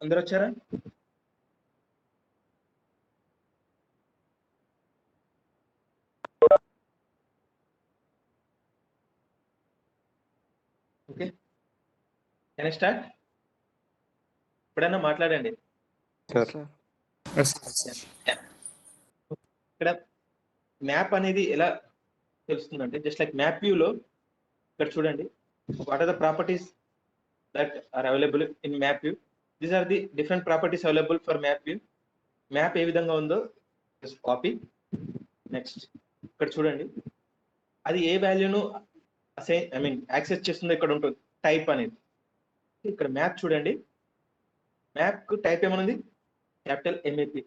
అందరూ వచ్చారా? Okay, can I start? ఎప్పుడైనా మాట్లాడండి. ఇక్కడ మ్యాప్ అనేది ఎలా తెలుస్తుందంటే జస్ట్ లైక్ మ్యాప్ వ్యూలో ఇక్కడ చూడండి, what are the properties that are available in map view. These are the different properties available for map view. Map ఏ విధంగా ఉందో జస్ట్ కాపీ. నెక్స్ట్ ఇక్కడ చూడండి, అది ఏ వాల్యూను యాక్సెస్ చేస్తుందో ఇక్కడ ఉంటుంది టైప్ అనేది. ఇక్కడ మ్యాప్ చూడండి, మ్యాప్ కు టైప్ ఏమనుంది? Capital M A P.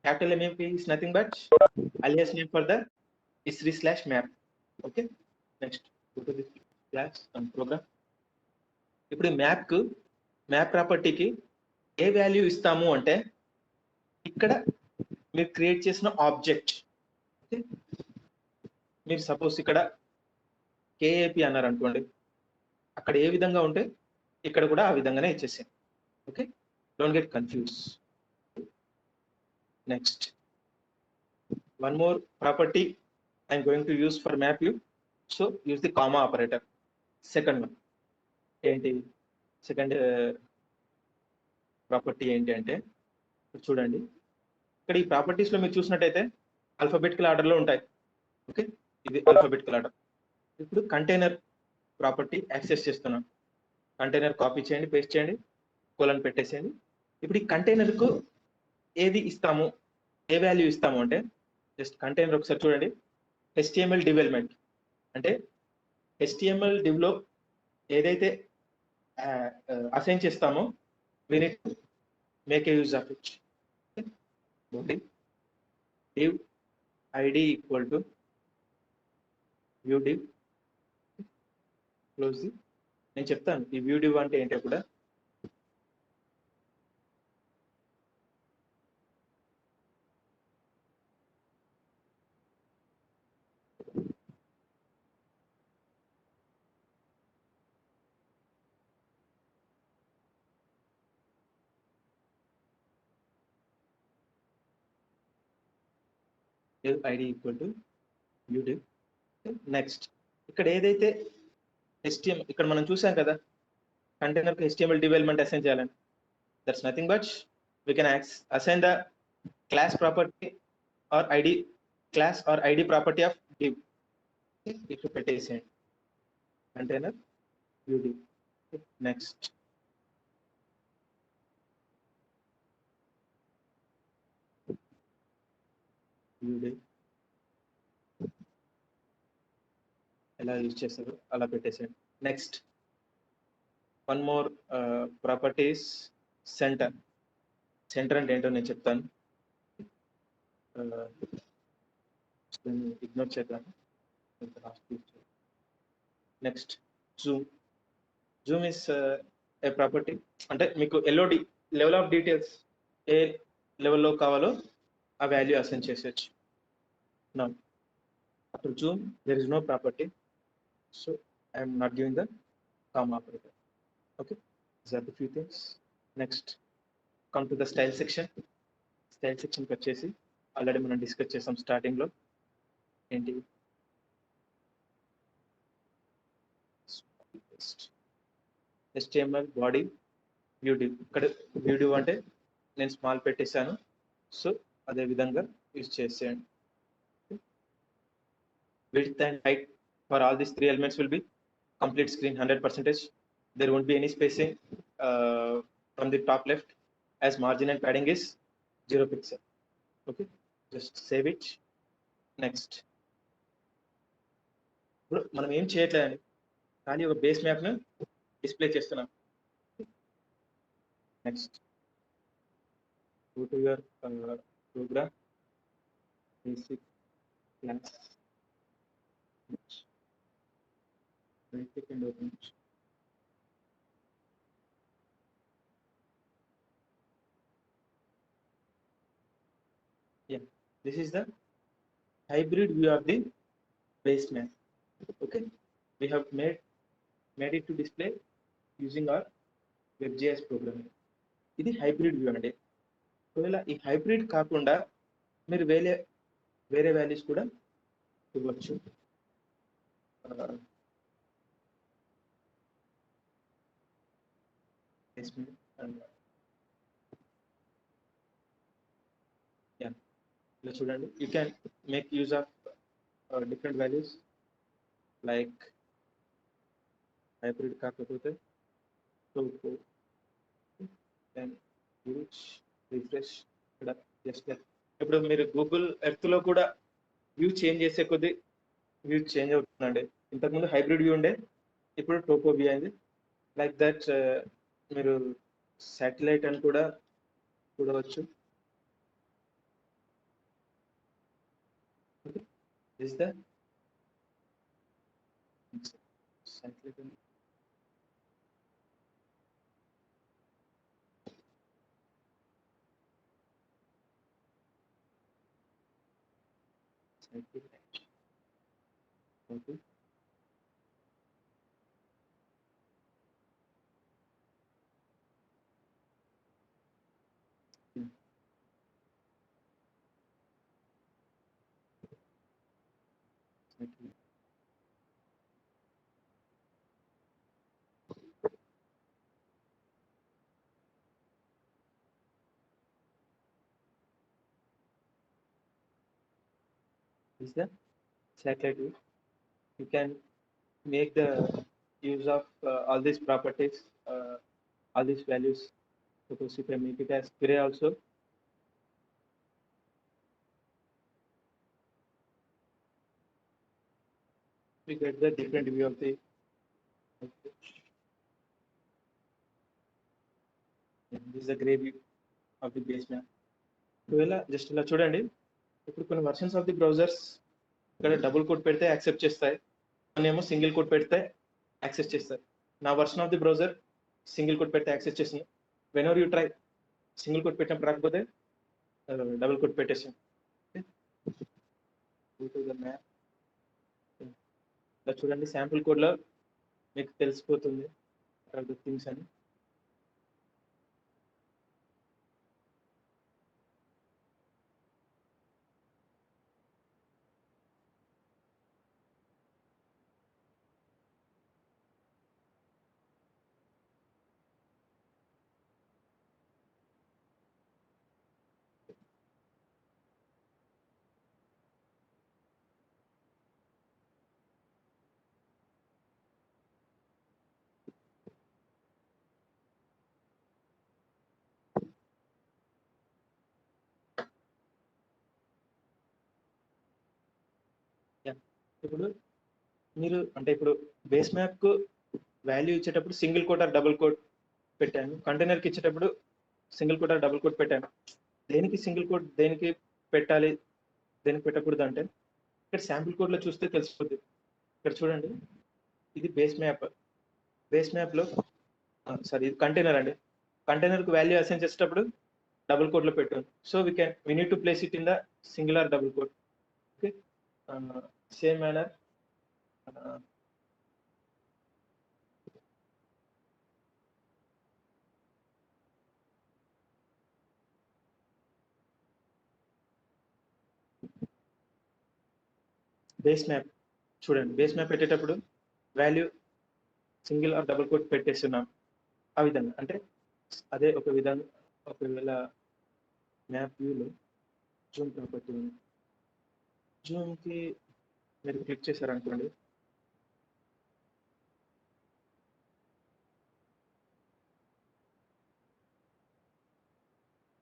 Capital MAP is nothing but alias name for the history/map. Okay, next go to this class and program. ఇప్పుడు మ్యాప్ కు మ్యాప్ ప్రాపర్టీకి ఏ వాల్యూ ఇస్తాము అంటే ఇక్కడ మీరు క్రియేట్ చేసిన ఆబ్జెక్ట్. ఓకే, మీరు సపోజ్ ఇక్కడ కేఏపి అన్నారు అనుకోండి, అక్కడ ఏ విధంగా ఉంటే ఇక్కడ కూడా ఆ విధంగానే ఇచ్చేసాం. Okay, don't get confuse. Next, one more property I'm going to use for map view. So use the comma operator. Second one ఏంటి? సెకండ్ ప్రాపర్టీ ఏంటి అంటే చూడండి, ఇక్కడ ఈ ప్రాపర్టీస్ లో మీరు చూసినట్టయితే ఆల్ఫాబెటికల్ ఆర్డర్ లో ఉంటాయి. ఓకే, ఇది ఆల్ఫాబెటికల్ ఆర్డర్. ఇప్పుడు కంటైనర్ ప్రాపర్టీ యాక్సెస్ చేస్తున్నాం. కంటైనర్ కాపీ చేయండి, పేస్ట్ చేయండి, కోలన్ పెట్టేసేయండి. ఇప్పుడు ఈ కంటైనర్ కు ఏది ఇస్తాము, ఏ వాల్యూ ఇస్తాము అంటే జస్ట్ కంటైనర్ ఒకసారి చూడండి. HTML div ఎలిమెంట్ అంటే HTML div లో ఏదైతే అసైన్ చేస్తామో we need to make a use of it. body div id equal to view div. Close. నేను చెప్తాను ఈ view div అంటే ఏంటో కూడా. div id equal to view div. Next ఇక్కడ ఏదైతే HTML ఇక్కడ మనం చూసాం కదా, కంటైనర్ కి HTML div ఎలిమెంట్ అసైన్ చేయాలని. That's nothing but we can assign the class property or id class or id property of div. ఇక్కడ పెట్టేసేయండి container view div. Next view div ఎలా యూజ్ చేస్తారో అలా పెట్టేసేయండి. Next one more properties center. Center అంటే ఏంటో నేను చెప్తాను, ఇగ్నోర్ చేద్దాను. Next zoom. Zoom is a property అంటే మీకు ఎల్ఓడి లెవెల్ ఆఫ్ డీటెయిల్స్ ఏ లెవెల్లో కావాలో ఆ వాల్యూ అసైన్ చేసేయచ్చు. Now after zoom there is no property, so I am not giving the comma operator. Okay, these are the few things. Next, come to the style section. Style section వచ్చేసి already మనం discuss చేసాం starting లో. ఏంటి? HTML body view div. ఇక్కడ view div అంటే నేను small పెట్టేశాను, so అదే విధంగా యూజ్ చేసేయండి. Width and height for all these three elements will be complete screen 100%. There won't be any spacing from the top left, as margin and padding is 0 pixel. Okay, just save it. Next, మనం ఏం చేయట్లేదండి, కానీ ఒక base map ను display చేస్తున్నాం. Next go to your program, basic class. Right click and open it. This is the hybrid view of the base map. Okay, we have made it to display using our WebGIS programming. ఇది hybrid view అండి. ఒకవేళ ఈ hybrid కాకుండా మీరు వేరే values కూడా ఇవ్వచ్చు. ఇలా చూడండి, you can make use of different values like hybrid కాకపోతే then యూజ్ రిఫ్రెష్. ఇక్కడ జస్ట్ ఇప్పుడు మీరు గూగుల్ ఎర్త్ లో కూడా వ్యూ చేంజ్ చేసే కొద్దీ వ్యూ చేంజ్ అవుతుందండి. ఇంతకుముందు హైబ్రిడ్ వ్యూ ఉండే, ఇప్పుడు టోపో వ్యూ అయింది. లైక్ దట్ మీరు శాటిలైట్ అని కూడా చూడవచ్చు. Is the satellite okay. Is the satellite view. You can make the use of all these properties, all these values. Suppose if I make it as gray also, we get the different view of the this is the gray view of the base map. ఒకవేళ just ఇలా చూడండి, ఇప్పుడు కొన్ని versions of the browsers ఇక్కడ double quote పెడితే accept చేస్తాయి, కొన్ని ఏమో సింగిల్ కోట్ పెడితే యాక్సెస్ చేస్తారు. నా version of the browser single quote పెడితే యాక్సెస్ చేసింది. Whenever you try single quote పెట్టినప్పుడు రాకపోతే డబుల్ కోట్ పెట్టేసాం. మ్యాప్ ఇలా చూడండి, శాంపుల్ కోడ్లో మీకు తెలిసిపోతుంది థింగ్స్ అని. ఇప్పుడు మీరు అంటే ఇప్పుడు బేస్ మ్యాప్ కు వాల్యూ ఇచ్చేటప్పుడు single quote or double quote పెట్టాను, కంటైనర్కి ఇచ్చేటప్పుడు single quote or double quote పెట్టాను. దేనికి సింగిల్ కోట్ దేనికి పెట్టాలి, దేనికి పెట్టకూడదు అంటే ఇక్కడ శాంపుల్ కోడ్లో చూస్తే తెలిసిపోద్ది. ఇక్కడ చూడండి, ఇది బేస్ మ్యాప్. బేస్ మ్యాప్లో సారీ ఇది కంటైనర్ అండి. కంటైనర్కి వాల్యూ అసైన్ చేసేటప్పుడు డబుల్ కోట్లో పెట్టాను. So we need to place it in the single or double quote. Okay, same manner base map చూడండి, బేస్ మ్యాప్ పెట్టేటప్పుడు value single or double quote పెట్టేస్తున్నాం. ఆ విధంగా అంటే అదే ఒక విధంగా. ఒకవేళ మ్యాప్ వ్యూలో జూమ్ ప్రాపర్టీ ఉంది, జూమ్కి మీరు క్లిక్ చేశారనుకోండి,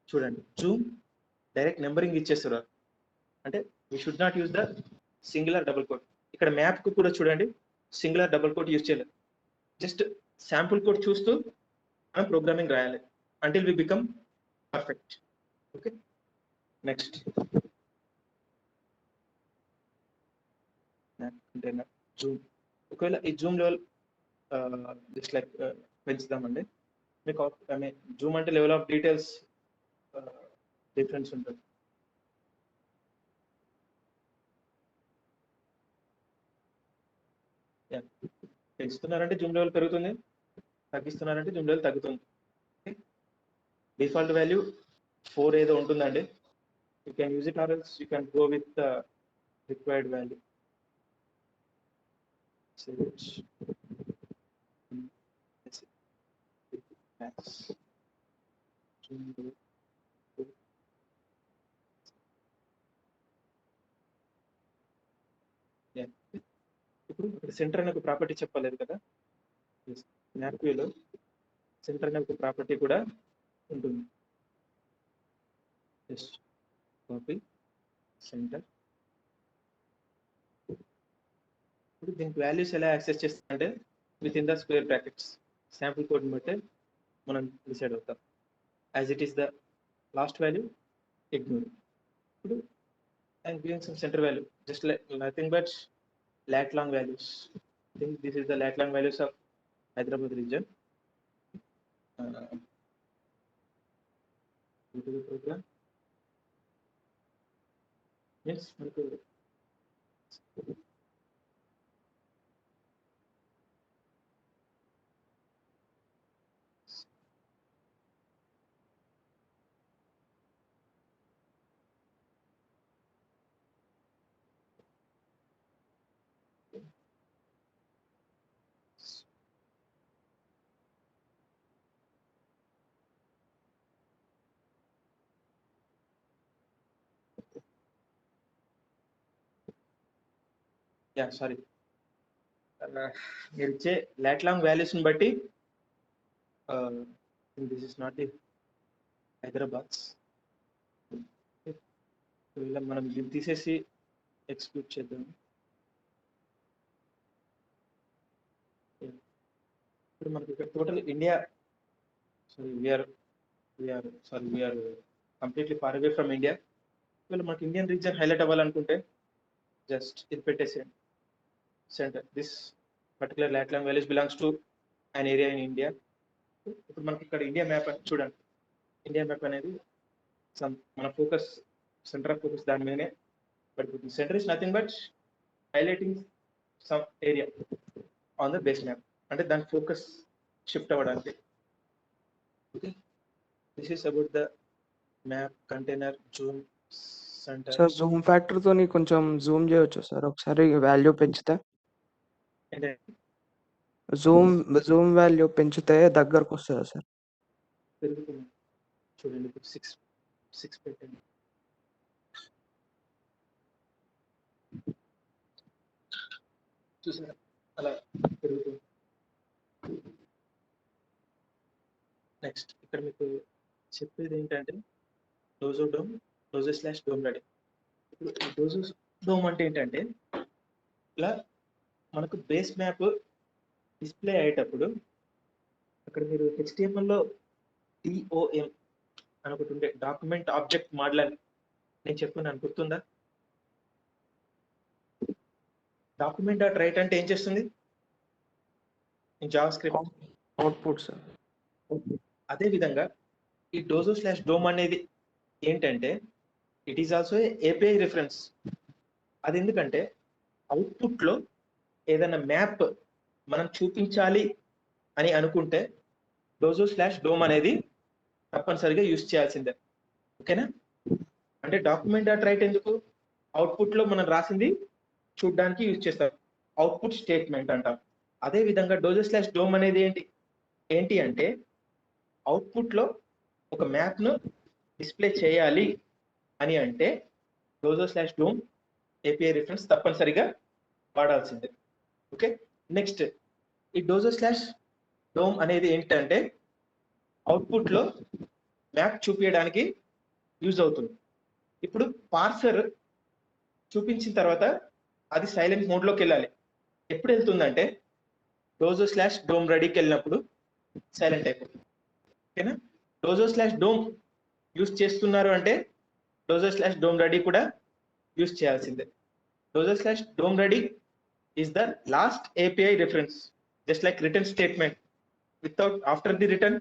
చూడండి జూమ్ డైరెక్ట్ నెంబరింగ్ ఇచ్చేస్తారు. అంటే we should not use the singular double quote. ఇక్కడ మ్యాప్ కు కూడా చూడండి సింగులర్ డబుల్ కోట్ యూజ్ చేయలేదు, జస్ట్ శాంపుల్ కోడ్ చూస్తూ మనం ప్రోగ్రామింగ్ రాయాలి until we become perfect. Okay, next zoom. ఒకవేళ ఈ జూమ్ లెవెల్ జస్ట్ లైక్ పెంచుదామండి. మీకు ఐ మీన్ జూమ్ అంటే లెవెల్ ఆఫ్ డీటెయిల్స్ డిఫరెన్స్ ఉంటుంది. పెంచుతున్నారంటే జూమ్ లెవెల్ పెరుగుతుంది, తగ్గిస్తున్నారంటే జూమ్ లెవెల్ తగ్గుతుంది. డిఫాల్ట్ వాల్యూ 4 ఏదో ఉంటుందండి. You can use it or else you can go with the required value. ఇప్పుడు సెంటర్ అనే ఒక ప్రాపర్టీ చెప్పలేదు కదా, మ్యాప్ వ్యూలో సెంటర్ అనే ఒక ప్రాపర్టీ కూడా ఉంటుంది. Just copy centre. ఇప్పుడు దీనికి వాల్యూస్ ఎలా యాక్సెస్ చేస్తామంటే with in the square brackets sample కోడ్ని బట్టి మనం డిసైడ్ అవుతాం. As it is the last value ignore. ఇప్పుడు and giving some center value, just like nothing but lat long values. I think this is the lat long values of Hyderabad region. Go to the program. Yes, yeah, sorry. మీరు ఇచ్చే lot long వాల్యూస్ని బట్టి this is not the Hyderabad's. ఇలా మనం ఇది తీసేసి exclude చేద్దాం. ఇప్పుడు మనకి ఇక్కడ total India, we're completely far away from India. వీళ్ళు మనకి ఇండియన్ రీజన్ హైలైట్ అవ్వాలనుకుంటే జస్ట్ ఇది పెట్టేసేయండి centre. This particular lat long values belongs to an area in India. ఇప్పుడు మనకి ఇక్కడ ఇండియా మ్యాప్ అని చూడండి. ఇండియా మ్యాప్ అనేది మన ఫోకస్, సెంటర్ ఆఫ్ ఫోకస్ దాని మీదనే పడిపోతుంది. Centre is nothing but highlighting some area on the base map, అంటే దాని ఫోకస్ షిఫ్ట్ అవ్వడానికి. Okay, this is about the map container Zoom centre. Sir Zoom factor తోని కొంచెం జూమ్ చేయొచ్చు సార్ ఒకసారి వాల్యూ పెంచితే? అంటే జూమ్ వాల్యూ పెంచితే దగ్గరకు వస్తుందా సార్? పెరుగుతుంది చూడండి. ఇప్పుడు 6 పెట్టండి. చూసారా అలా పెరుగుతుంది. నెక్స్ట్ ఇక్కడ మీకు చెప్పేది ఏంటంటే dojo dome, dojo slash dome ready. ఇప్పుడు డోజో డోమ్ అంటే ఏంటంటే ఇలా మనకు బేస్ మ్యాప్ డిస్ప్లే అయ్యేటప్పుడు అక్కడ మీరు HTML లో DOM అని ఒకటి ఉండే, డాక్యుమెంట్ ఆబ్జెక్ట్ మోడల్ అని నేను చెప్పుకున్నాను, గుర్తుందా? డాక్యుమెంట్ డాట్ రైట్ అంటే ఏం చేస్తుంది in Java script? Output sir. అదే విధంగా ఈ డోజో స్లాష్ డోమ్ అనేది ఏంటంటే it is also API reference. అది ఎందుకంటే అవుట్పుట్లో ఏదైనా మ్యాప్ మనం చూపించాలి అని అనుకుంటే డోజో స్లాష్ డోమ్ అనేది తప్పనిసరిగా యూజ్ చేయాల్సిందే. ఓకేనా? అంటే డాక్యుమెంట్ డాట్ రైట్ ఎందుకు? అవుట్పుట్లో మనం రాసింది చూడడానికి యూజ్ చేస్తాం, అవుట్పుట్ స్టేట్మెంట్ అంటాం. అదే విధంగా డోజో స్లాష్ డోమ్ అనేది ఏంటి అంటే అవుట్పుట్లో ఒక మ్యాప్ను డిస్ప్లే చేయాలి అని అంటే dojo slash dome API reference తప్పనిసరిగా వాడాల్సిందే. ఓకే, నెక్స్ట్ ఈ డోజో స్లాష్ డోమ్ అనేది ఏంటంటే అవుట్పుట్లో మ్యాప్ చూపించడానికి యూజ్ అవుతుంది. ఇప్పుడు పార్సర్ చూపించిన తర్వాత అది సైలెంట్ మోడ్లోకి వెళ్ళాలి. ఎప్పుడు వెళ్తుందంటే డోజో స్లాష్ డోమ్ రెడీకి వెళ్ళినప్పుడు సైలెంట్ అయిపోతుంది. ఓకేనా? డోజో స్లాష్ డోమ్ యూజ్ చేస్తున్నారు అంటే డోజో స్లాష్ డోమ్ రెడీ కూడా యూజ్ చేయాల్సిందే. Dojo slash dome ready is the last API reference, just like return statement. Without after the return,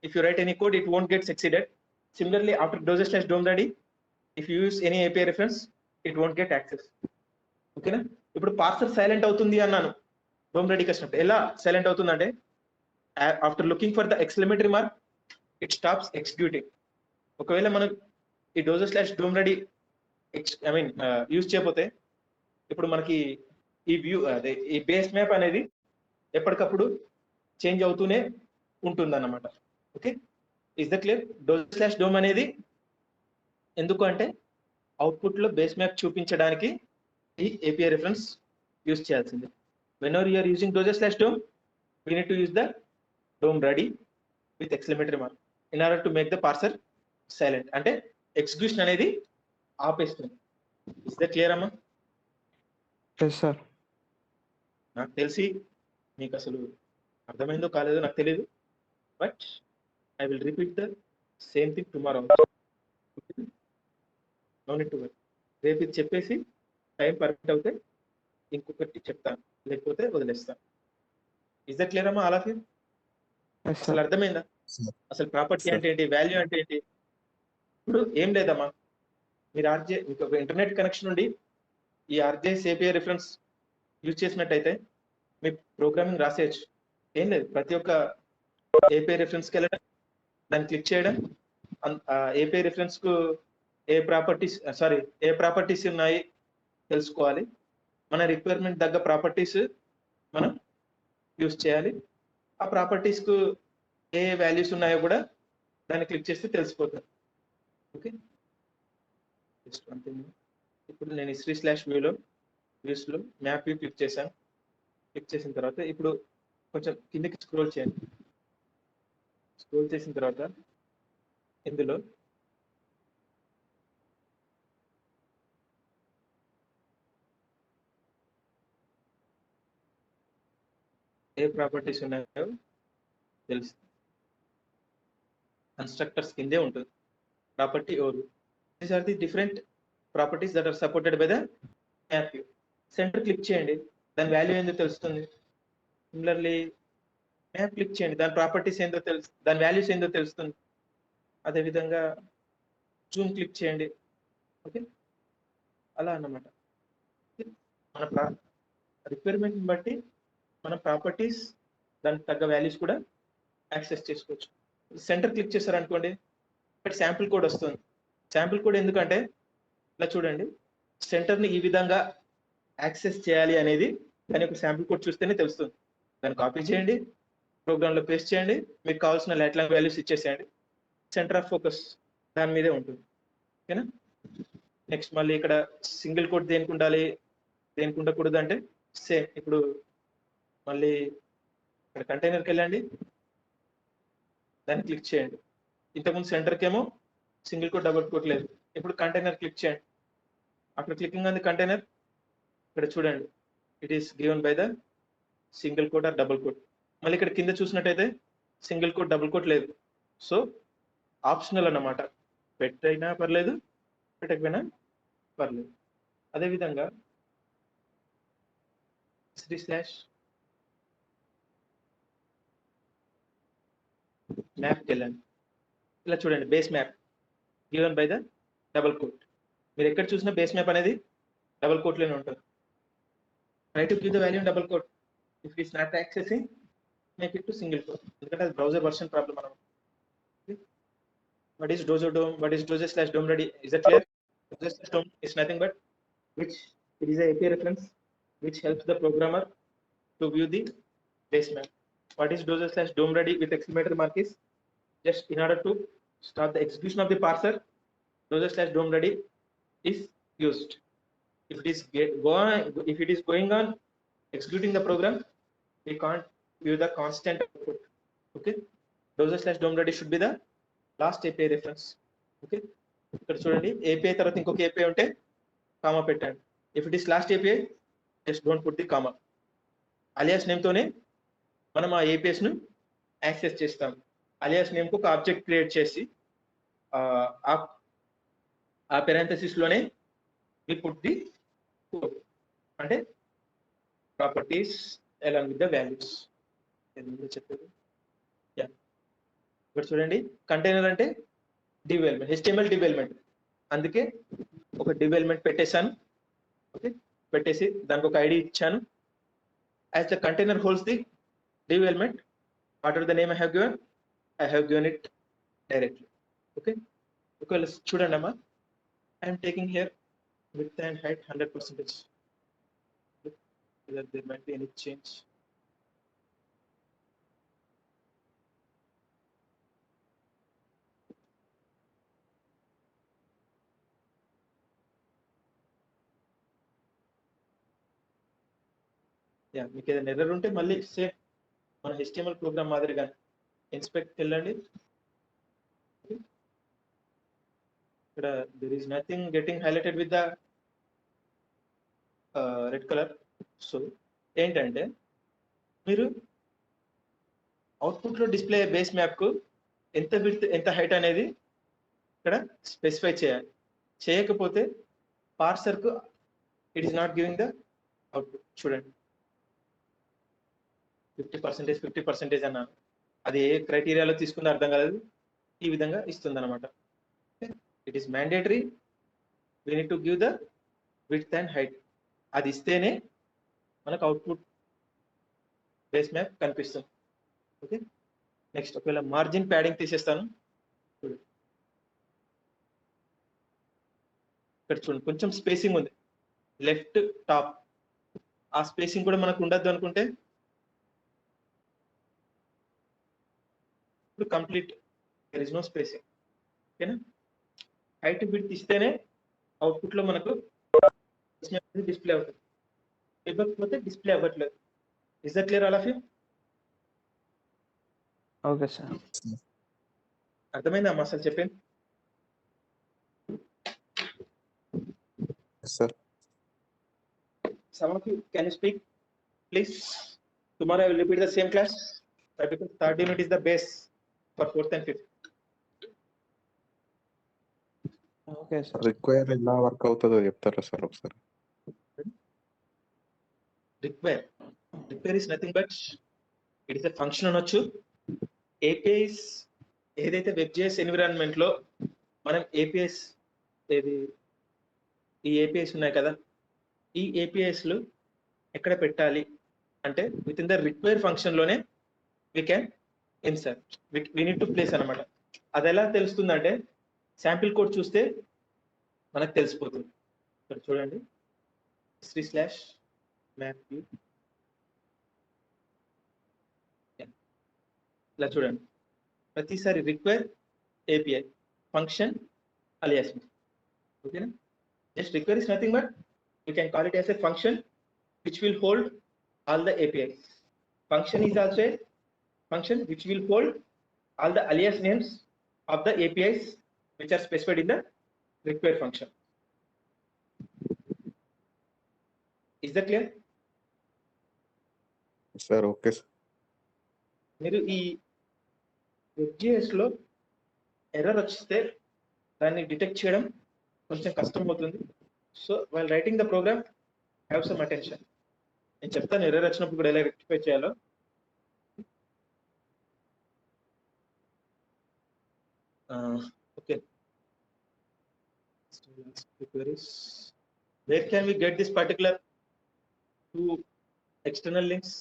if you write any code, it won't get succeeded. Similarly, after dojo slash dom ready, if you use any API reference, it won't get access. Okay na? ఇప్పుడు parser silent అవుతుంది అన్నాను, dome రెడీకి వచ్చినప్పుడు ఎలా silent అవుతుందంటే after looking for the exclamatory mark it stops executing. ఒకవేళ మనం ఈ dome ready use చేయకపోతే ఇప్పుడు మనకి ఈ వ్యూ అదే ఈ బేస్ మ్యాప్ అనేది ఎప్పటికప్పుడు చేంజ్ అవుతూనే ఉంటుంది అన్నమాట. Okay, is the clear? Dome అనేది ఎందుకు అంటే అవుట్పుట్ లో బేస్ మ్యాప్ చూపించడానికి ఈ ఏపీఐ రిఫరెన్స్ యూజ్ చేయాల్సింది. whenever you are using dom, we need to use the dom ready with exclamatory mark in order to make the parser silent. అంటే execution అనేది ఆపేస్తుంది. ఇస్ ద క్లియర్ అమ్మా? Yes sir. నాకు తెలిసి మీకు అసలు అర్థమైందో కాలేదో నాకు తెలియదు, but I will repeat the same thing tomorrow. No need to worry. రేపు ఇది చెప్పేసి టైం పర్మిట్ అవుతే ఇంకొకటి చెప్తాను, లేకపోతే వదిలేస్తాను. ఇస్ ద క్లియర్ అమ్మా ఆల్ ఆఫ్ యూ? ఎస్ అసలు సార్. అర్థమైందా? అసలు ప్రాపర్టీ అంటే ఏంటి, వాల్యూ అంటే ఏంటి? ఇప్పుడు ఏం లేదమ్మా, మీరు ఆర్జే మీకు ఇంటర్నెట్ కనెక్షన్ నుండి ఈ ఆర్జేఎస్ ఏపీఐ రిఫరెన్స్ యూజ్ చేసినట్టయితే మీ ప్రోగ్రామింగ్ రాసేయచ్చు. ఏం లేదు, ప్రతి ఒక్క ఏపీఐ రిఫరెన్స్కి వెళ్ళడం, దాన్ని క్లిక్ చేయడం, ఏపీఐ రిఫరెన్స్ కు ఏ ప్రాపర్టీస్ ఉన్నాయి తెలుసుకోవాలి. మన రిక్వైర్మెంట్ తగ్గ ప్రాపర్టీస్ మనం యూజ్ చేయాలి. ఆ ప్రాపర్టీస్ కు ఏ వాల్యూస్ ఉన్నాయో కూడా దాన్ని క్లిక్ చేస్తే తెలిసిపోతుంది. ఓకే, ఇప్పుడు నేను వ్యూస్ లో మ్యాప్ వ్యూ క్లిక్ చేశాను. క్లిక్ చేసిన తర్వాత ఇప్పుడు కొంచెం కిందకి స్క్రోల్ చేయండి. స్క్రోల్ చేసిన తర్వాత ఇందులో ఏ ప్రాపర్టీస్ ఉన్నాయో తెలుస్తుంది. కన్స్ట్రక్టర్స్ కిందే ఉంటుంది property over. These are the different properties that are supported by the map view. Centre click చేయండి, దాని వాల్యూ ఏందో తెలుస్తుంది. సిమిలర్లీ మ్యాప్ క్లిక్ చేయండి, దాని ప్రాపర్టీస్ ఏందో దాని వాల్యూస్ ఏందో తెలుస్తుంది. అదేవిధంగా జూమ్ క్లిక్ చేయండి. ఓకే, అలా అన్నమాట. మన రిక్వైర్మెంట్ బట్టి మన ప్రాపర్టీస్ దానికి తగ్గ వాల్యూస్ కూడా యాక్సెస్ చేసుకోవచ్చు. సెంటర్ క్లిక్ చేశారనుకోండి, బట్ శాంపుల్ కోడ్ వస్తుంది. శాంపుల్ కోడ్ ఎందుకంటే ఇలా చూడండి, సెంటర్ని ఈ విధంగా యాక్సెస్ చేయాలి అనేది దాని యొక్క శాంపుల్ కోడ్ చూస్తేనే తెలుస్తుంది. దాన్ని కాపీ చేయండి, ప్రోగ్రామ్లో పేస్ట్ చేయండి, మీకు కావాల్సిన లాట్లాంగ్ వాల్యూస్ ఇచ్చేసేయండి. సెంటర్ ఆఫ్ ఫోకస్ దాని మీదే ఉంటుంది. ఓకేనా? నెక్స్ట్ మళ్ళీ ఇక్కడ సింగిల్ కోడ్ దేనికి ఉండాలి, దేనికి ఉండకూడదు అంటే సేమ్. ఇప్పుడు మళ్ళీ ఇక్కడ కంటైనర్కి వెళ్ళండి, దాన్ని క్లిక్ చేయండి. ఇంతకుముందు సెంటర్కి ఏమో సింగిల్ కోట్ డబుల్ కోట్ లేదు, ఇప్పుడు కంటైనర్ క్లిక్ చేయండి. After clicking on the container ఇక్కడ చూడండి, it is given by the single quote or double quote. మళ్ళీ ఇక్కడ కింద చూసినట్టయితే సింగిల్ కోట్ డబుల్ కోట్ లేదు. సో ఆప్షనల్ అన్నమాట, పెట్టైనా పర్లేదు, పెట్టకపోయినా పర్లేదు. అదేవిధంగా మ్యాప్కి వెళ్ళండి. ఇలా చూడండి, base map given by the double quote. మీరు ఎక్కడ చూసినా బేస్ మ్యాప్ అనేది డబుల్ కోట్లోనే ఉంటుంది. Try to give the value in double quote. If it is not accessing, make it to single quote, ఎందుకంటే అది బ్రౌజర్ వర్షన్ ప్రాబ్లం. మనం what is dom, what is dojo/dom ready? Is that clear? Dojo/dom is nothing but it is a API reference which helps the programmer to view the base map. What is dojo/dom ready with exclamatory mark is just in order to start the execution of the parser, dojo/dom ready is used. If it is going on executing the program, we can't view the constant output. Okay, dojo/dom ready should be the last API reference. Okay, ఇక్కడ చూడండి, API తర్వాత ఇంకొక API ఉంటే comma పెట్టండి. If it is last API, just don't put the comma. Alias నేమ్తోనే మనం ఆ APS ను యాక్సెస్ చేస్తాం. అలియాస్ నేమ్కి ఒక ఆబ్జెక్ట్ క్రియేట్ చేసి ఆ పెరాంథసిస్ లోనే వి పుట్ ది కోడ్, అంటే properties along with the values. చెప్పేది ఇక్కడ చూడండి, కంటైనర్ అంటే div element, HTML div element, అందుకే ఒక డివ్ ఎలిమెంట్ పెట్టేశాను. ఓకే, పెట్టేసి దానికి ఒక ఐడి ఇచ్చాను. as the container holds the div element, whatever the name I have given it directly. Okay, let's చూడండి అమ్మా. I am taking here width and height 100%. Whether there might be any change. Yeah, మీకు ఏదైనా error ఉంటే మళ్ళీ same మన HTML programme మాదిరిగా inspect వెళ్ళండి. ఇక్కడ there is nothing getting highlighted with the red color. So ఏంటంటే మీరు అవుట్పుట్ లో డిస్ప్లే బేస్ మ్యాప్ కు ఎంత విడ్త్ ఎంత హైట్ అనేది ఇక్కడ స్పెసిఫై చేయాలి. చేయకపోతే పార్సర్ కు it is not giving the output. చూడండి 50% అన్నాను, అది ఏ క్రైటీరియాలో తీసుకుందో అర్థం కాలేదు, ఈ విధంగా ఇస్తుంది అనమాట. It is mandatory, we need to give the width and height. అది ఇస్తేనే మనకు అవుట్పుట్ బేస్ మ్యాప్ కనిపిస్తుంది. ఓకే, నెక్స్ట్ ఒకవేళ మార్జిన్ ప్యాడింగ్ తీసేస్తాను. ఇక్కడ చూడండి కొంచెం స్పేసింగ్ ఉంది లెఫ్ట్ టాప్, ఆ స్పేసింగ్ కూడా మనకు ఉండద్దు అనుకుంటే ఇప్పుడు complete there is no spacing. ఓకేనా, హైట్ విడ్త్ ఇస్తేనే అవుట్పుట్ లో మనకు డిస్ప్లే అవుతుంది, ఇవ్వకపోతే డిస్ప్లే అవ్వట్లేదు. Is that clear all of you? Okay sir. అర్థమైందా అమ్మా అసలు చెప్పింది? Sir Some of you can you speak please? Tomorrow I will repeat the same class, because third unit is the base for fourth and fifth. Okay sir. Require ఎలా work అవుతుందో చెప్తారా sir ఒకసారి? Require is nothing but it is a function అనొచ్చు. APIs ఏదైతే WebJS environment లో మనం APIs ఈ APIs ఉన్నాయి కదా, ఈ APIs లు ఎక్కడ పెట్టాలి అంటే within the require function లోనే we can insert, we need to place అనమాట. అది ఎలా తెలుస్తుందంటే శాంపిల్ కోడ్ చూస్తే మనకు తెలిసిపోతుంది. ఇక్కడ చూడండి /map ఇలా చూడండి, ప్రతిసారి రిక్వైర్ API ఫంక్షన్ alias. ఓకేనా, just require is nothing but you can call it as a function which will hold all the APIs. Function is also a function which will hold all the alias names of the APIs which are specified in the require function. Is that clear? Sir okay sir. మీరు ఈ WebJS లో error వస్తే దాన్ని detect చేయడం కొంచెం కష్టం అవుతుంది. So while writing the program have some attention. నేను చెప్తాను ఎర్రర్ వచ్చినప్పుడు కూడా ఎలా రెక్టిఫై చేయాలో. Okay, where can we get this particular two external links?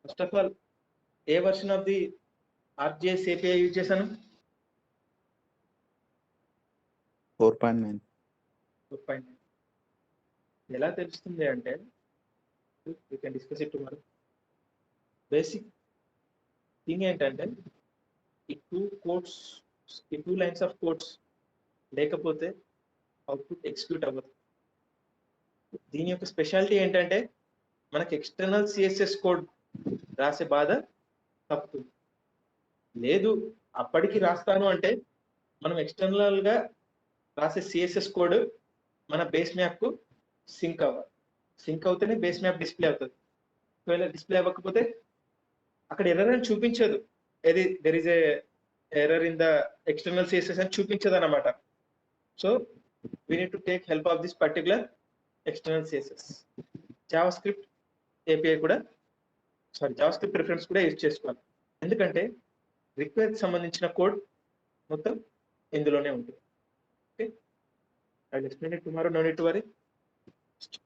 First of all, A version of the RJS API use చేశాను? 4.9. 4.9. ఎలా తెలుస్తుంది అంటే we can discuss it tomorrow. Basic thing ఏంటంటే ఈ టూ లైన్స్ ఆఫ్ కోడ్స్ లేకపోతే output execute అవ్వదు. దీని యొక్క స్పెషాలిటీ ఏంటంటే మనకి ఎక్స్టర్నల్ CSS కోడ్ రాసే బాధ తప్పుతుంది. లేదు అప్పటికి రాస్తాను అంటే మనం ఎక్స్టర్నల్ గా రాసే CSS కోడ్ మన బేస్ మ్యాప్ కు సింక్ అవ్వాలి. సింక్ అవుతేనే బేస్ మ్యాప్ డిస్ప్లే అవుతుంది. ఒకవేళ డిస్ప్లే అవ్వకపోతే అక్కడ ఎర్రర్ అని చూపించదు, ఏది there is a error in the external CSS అని చూపించదు అన్నమాట. So we need to take help of this particular external CSS. JavaScript API కూడా జావాస్క్రిప్ట్ రిఫరెన్స్ కూడా యూజ్ చేసుకోవాలి, ఎందుకంటే రిక్వైర్ సంబంధించిన కోడ్ మొత్తం ఇందులోనే ఉంటుంది. Okay, I'll explain it tomorrow. No need to worry.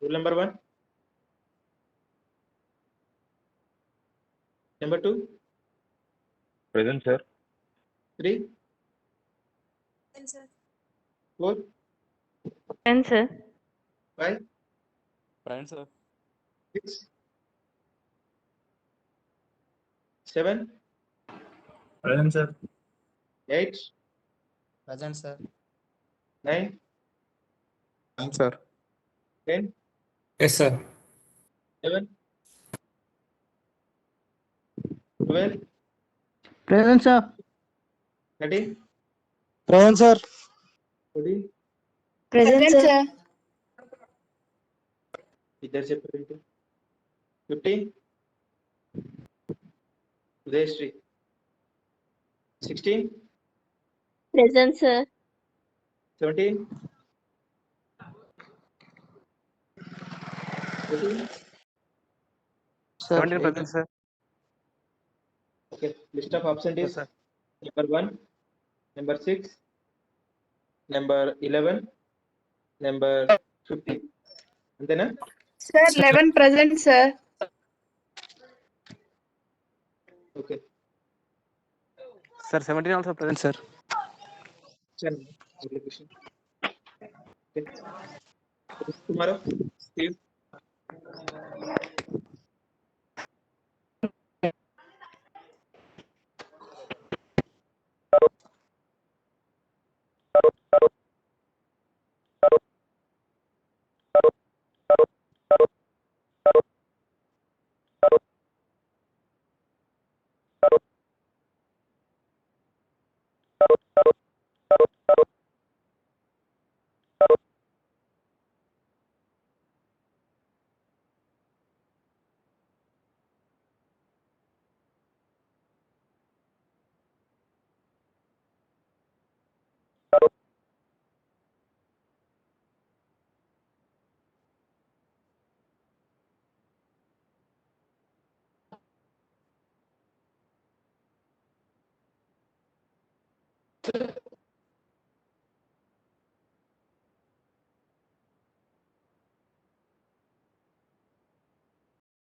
Rule number 1. Number 2, Present, sir. 3, 4, Present, sir. 5, Present, sir. 6, 7, Present, sir. 8, Present, sir. 9, Present, sir. 10, Yes, sir. 11, 12, Present, sir. 13, Present, sir. 14. Present, sir. ఇద్దరు చెప్పారు 15, Udayasri 16, Present, sir. 17, 18. Sir, 17 present, sir. Okay, list of absent is Yes, sir. number 1, number 6, number 11, number 15. అంతేనా? Sir, 11 present, sir. Okay. Sir, 17 also present, sir. Send application. Okay. Tomorrow, Steve.